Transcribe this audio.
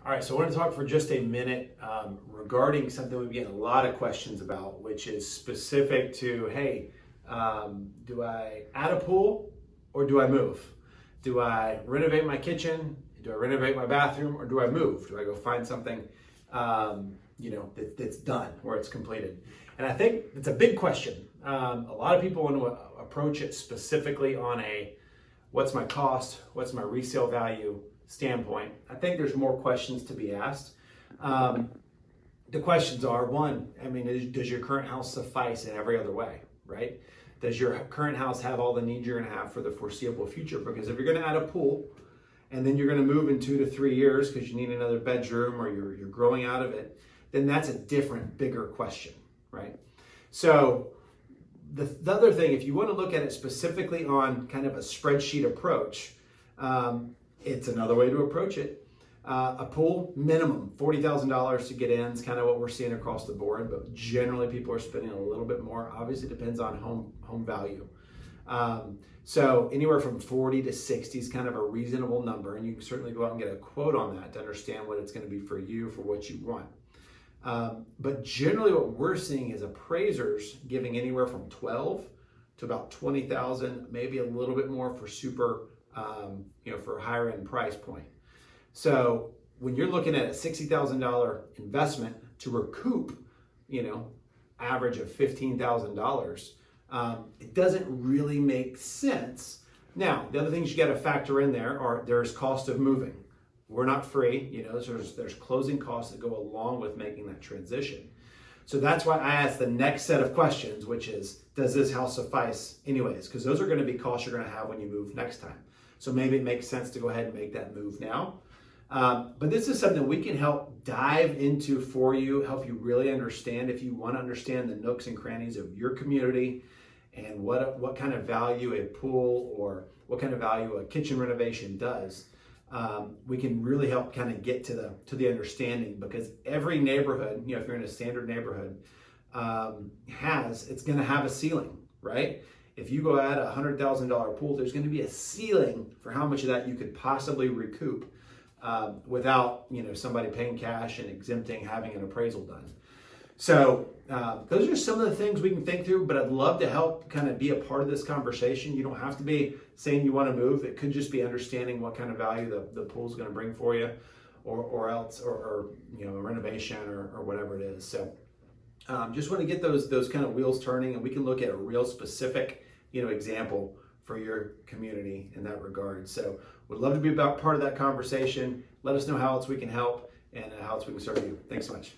All right, so I want to talk for just a minute regarding something we've getting a lot of questions about, which is specific to, hey, do I add a pool or do I move? Do I renovate my kitchen? Do I renovate my bathroom, or do I move? Do I go find something, that's done, where it's completed? And I think it's a big question. A lot of people want to approach it specifically on a what's my cost, what's my resale value standpoint. I think there's more questions to be asked. The questions are, one, does your current house suffice in every other way, right? Does your current house have all the needs you're gonna have for the foreseeable future? Because if you're gonna add a pool and then you're gonna move in 2 to 3 years because you need another bedroom or you're growing out of it, then that's a different, bigger question, right? So the other thing, if you want to look at it specifically on kind of a spreadsheet approach, it's another way to approach it. A pool, minimum $40,000 to get in is kind of what we're seeing across the board, but generally people are spending a little bit more. Obviously, it depends on home value. So anywhere from 40 to 60 is kind of a reasonable number, and you can certainly go out and get a quote on that to understand what it's going to be for you, for what you want. But generally what we're seeing is appraisers giving anywhere from 12 to about 20,000, maybe a little bit more for super, for a higher end price point. So when you're looking at a $60,000 investment to recoup, average of $15,000, it doesn't really make sense. Now, the other things you got to factor in there are there's cost of moving. We're not free, there's closing costs that go along with making that transition. So that's why I asked the next set of questions, which is, does this house suffice anyways? Because those are going to be costs you're going to have when you move next time. So maybe it makes sense to go ahead and make that move now. But this is something we can help dive into for you, help you really understand if you want to understand the nooks and crannies of your community and what kind of value a pool or what kind of value a kitchen renovation does. We can really help kind of get to the understanding, because every neighborhood, if you're in a standard neighborhood, it's going to have a ceiling, right? If you go at a $100,000 pool, there's going to be a ceiling for how much of that you could possibly recoup without somebody paying cash and exempting having an appraisal done. So those are some of the things we can think through, but I'd love to help kind of be a part of this conversation. You don't have to be saying you want to move. It could just be understanding what kind of value the pool is going to bring for you, or a renovation or whatever it is. So just want to get those kind of wheels turning, and we can look at a real specific example for your community in that regard. So would love to be part of that conversation. Let us know how else we can help and how else we can serve you. Thanks so much.